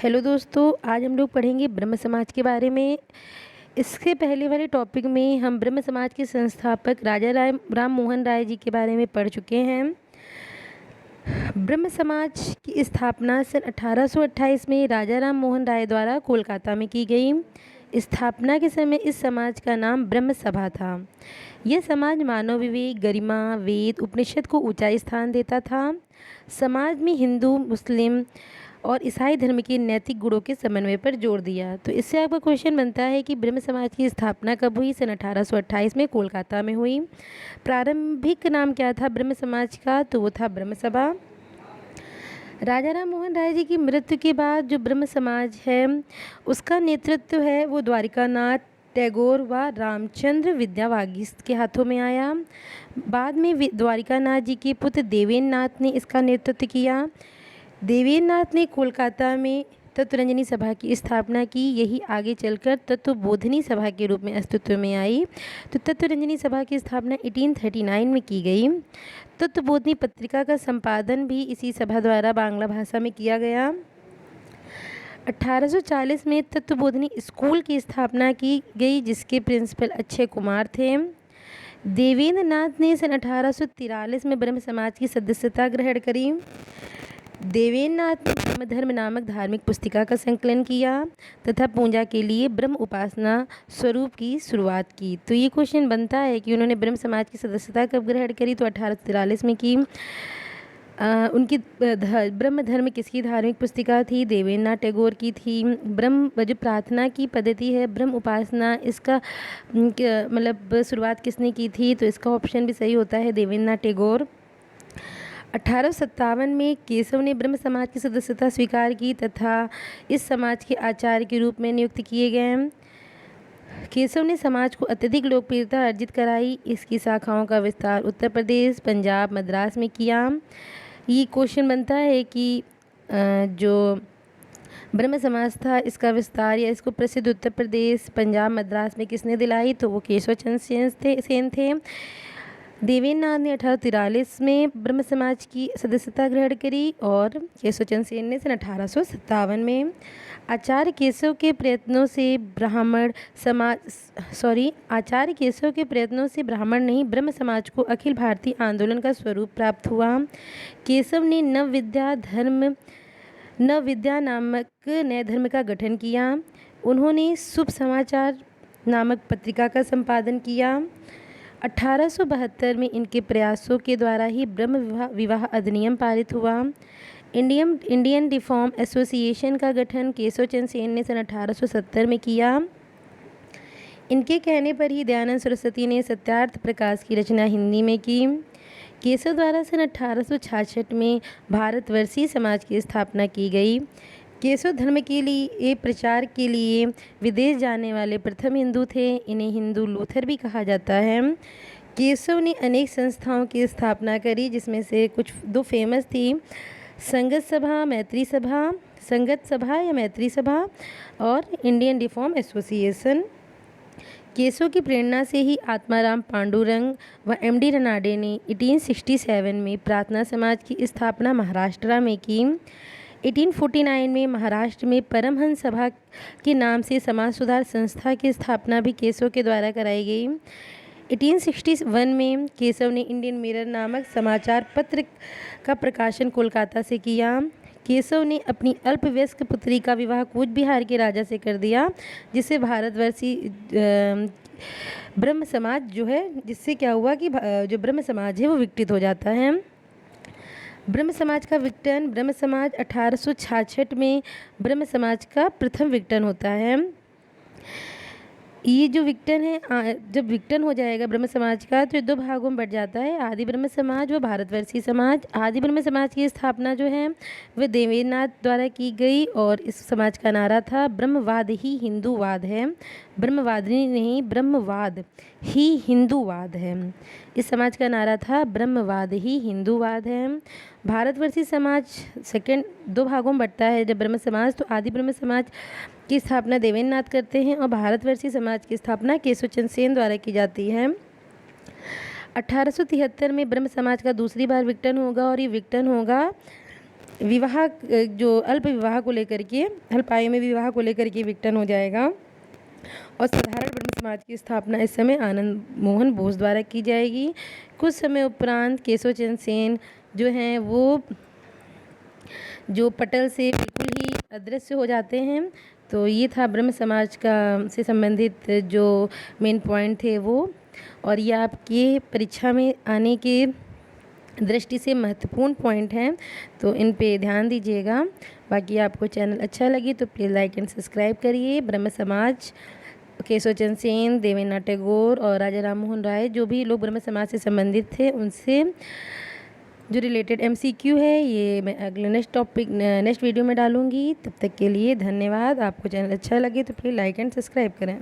Hello दोस्तों, आज हम लोग पढ़ेंगे ब्रह्म समाज के बारे में। इसके पहले वाले टॉपिक में हम ब्रह्म समाज के संस्थापक राजा राम मोहन राय जी के बारे में पढ़ चुके हैं। ब्रह्म समाज की स्थापना सन 1828 में राजा राम मोहन राय द्वारा कोलकाता में की गई। स्थापना के समय इस समाज का नाम ब्रह्म सभा था। यह समाज मानव विवेक, गरिमा, वेद, उपनिषद को ऊंचा स्थान देता था। समाज में हिंदू, मुस्लिम और ईसाई धर्म के नैतिक गुणों के समन्वय पर जोर दिया। तो इससे आपका क्वेश्चन बनता है कि ब्रह्म समाज की स्थापना कब हुई? सन 1828 में कोलकाता में हुई। प्रारंभिक नाम क्या था ब्रह्म समाज का? तो वो था ब्रह्म सभा। राजा राम मोहन राय जी की मृत्यु के बाद जो ब्रह्म समाज है उसका नेतृत्व है वो द्वारिकानाथ टैगोर व रामचंद्र विद्यावागीश के हाथों में आया। बाद में द्वारिकानाथ जी के पुत्र देवेंद्र नाथ ने इसका नेतृत्व किया। देवेंद्र नाथ ने कोलकाता में तत्वरंजनी सभा की स्थापना की। यही आगे चलकर तत्वबोधिनी सभा के रूप में अस्तित्व में आई। तो तत्वरंजनी सभा की स्थापना 1839 में की गई। तत्वबोधिनी पत्रिका का संपादन भी इसी सभा द्वारा बांग्ला भाषा में किया गया। 1840 में तत्वबोधिनी स्कूल की स्थापना की गई जिसके प्रिंसिपल अक्षय कुमार थे। देवेंद्र नाथ ने सन 1843 में ब्रह्म समाज की सदस्यता ग्रहण करी। देवेंद्र नाथ ने ब्रह्म धर्म नामक धार्मिक पुस्तिका का संकलन किया तथा पूजा के लिए ब्रह्म उपासना स्वरूप की शुरुआत की। तो ये क्वेश्चन बनता है कि उन्होंने ब्रह्म समाज की सदस्यता कब ग्रहण करी? तो 1843 में की। उनकी ब्रह्म धर्म किसकी धार्मिक पुस्तिका थी? देवेंद्र नाथ टैगोर की थी। ब्रह्म जो प्रार्थना की पद्धति है ब्रह्म उपासना, इसका मतलब शुरुआत किसने की थी? तो इसका ऑप्शन भी सही होता है, देवेंद्र नाथ टैगोर। 1857 में केशव ने ब्रह्म समाज की सदस्यता स्वीकार की तथा इस समाज के आचार्य के रूप में नियुक्त किए गए। केशव ने समाज को अत्यधिक लोकप्रियता अर्जित कराई। इसकी शाखाओं का विस्तार उत्तर प्रदेश, पंजाब, मद्रास में किया। ये क्वेश्चन बनता है कि जो ब्रह्म समाज था इसका विस्तार या इसको प्रसिद्ध उत्तर प्रदेश, पंजाब, मद्रास में किसने दिलाई? तो वो केशव चंद्र सेन थे। देवेंद्र नाथ ने 1843 में ब्रह्म समाज की सदस्यता ग्रहण करी और केशव चंद्र सेन ने सन 1857 में। आचार्य केशव के प्रयत्नों से ब्राह्मण नहीं ब्रह्म समाज को अखिल भारतीय आंदोलन का स्वरूप प्राप्त हुआ। केशव ने नवविद्या नामक नए धर्म का गठन किया। उन्होंने शुभ समाचार नामक पत्रिका का संपादन किया। 1872 में इनके प्रयासों के द्वारा ही ब्रह्म विवाह अधिनियम पारित हुआ। इंडियन रिफॉर्म एसोसिएशन का गठन केशव चंद्र सेन ने सन 1870 में किया। इनके कहने पर ही दयानंद सरस्वती ने सत्यार्थ प्रकाश की रचना हिंदी में की। केशव द्वारा सन 1866 में भारतवर्षीय समाज की स्थापना की गई। केशव धर्म के लिए प्रचार के लिए विदेश जाने वाले प्रथम हिंदू थे। इन्हें हिंदू लूथर भी कहा जाता है। केशव ने अनेक संस्थाओं की स्थापना करी जिसमें से कुछ दो फेमस थी, संगत सभा या मैत्री सभा और इंडियन रिफॉर्म एसोसिएशन। केशव की प्रेरणा से ही आत्माराम पांडुरंग व एमडी रनाडे ने 1867 में प्रार्थना समाज की स्थापना महाराष्ट्र में की। 1849 में महाराष्ट्र में परमहंस सभा के नाम से समाज सुधार संस्था की स्थापना भी केशव के द्वारा कराई गई। 1861 में केशव ने इंडियन मिरर नामक समाचार पत्र का प्रकाशन कोलकाता से किया। केशव ने अपनी अल्पवयस्क पुत्री का विवाह कूच बिहार के राजा से कर दिया जिससे भारतवर्षी ब्रह्म समाज जो है, जिससे क्या हुआ कि जो ब्रह्म समाज है वो विकसित हो जाता है। ब्रह्म समाज का विघटन, ब्रह्म समाज 1866 में ब्रह्म समाज का प्रथम विघटन होता है। ये जो विघटन है, जब विघटन हो जाएगा ब्रह्म समाज का तो ये दो भागों में बढ़ जाता है, आदि ब्रह्म समाज व भारतवर्षीय समाज। आदि ब्रह्म समाज की स्थापना जो है वह देवेंद्र नाथ द्वारा की गई और इस समाज का नारा था ब्रह्मवाद ही हिंदूवाद है। ब्रह्मवाद नहीं, ब्रह्मवाद ही हिंदूवाद है। इस समाज का नारा था ब्रह्मवाद ही हिंदूवाद है। भारतवर्षीय समाज सेकंड दो भागों में बढ़ता है जब ब्रह्म समाज, तो आदि ब्रह्म समाज की स्थापना देवेंद्र नाथ करते हैं और भारतवर्षीय समाज की स्थापना केशव चंद्र सेन द्वारा की जाती है। 1873 में ब्रह्म समाज का दूसरी बार विघटन होगा और ये विघटन होगा विवाह जो अल्प विवाह को लेकर के, अल्प आयु में विवाह को लेकर के विघटन हो जाएगा और साधारण ब्रह्म समाज की स्थापना इस समय आनंद मोहन बोस द्वारा की जाएगी। कुछ समय उपरांत केशव चंद्र सेन जो हैं वो जो पटल से बिल्कुल ही अदृश्य हो जाते हैं। तो ये था ब्रह्म समाज का से संबंधित जो मेन पॉइंट थे वो, और ये आपके परीक्षा में आने के दृष्टि से महत्वपूर्ण पॉइंट हैं, तो इन पे ध्यान दीजिएगा। बाकी आपको चैनल अच्छा लगे तो प्लीज़ लाइक एंड सब्सक्राइब करिए। ब्रह्म समाज, केशव चंद्र सेन, देवेंद्रनाथ टैगोर और राजा राम मोहन राय, जो भी लोग ब्रह्म समाज से संबंधित थे, उनसे जो रिलेटेड MCQ है ये मैं अगले नेक्स्ट वीडियो में डालूंगी। तब तक के लिए धन्यवाद। आपको चैनल अच्छा लगे तो प्लीज़ लाइक एंड सब्सक्राइब करें।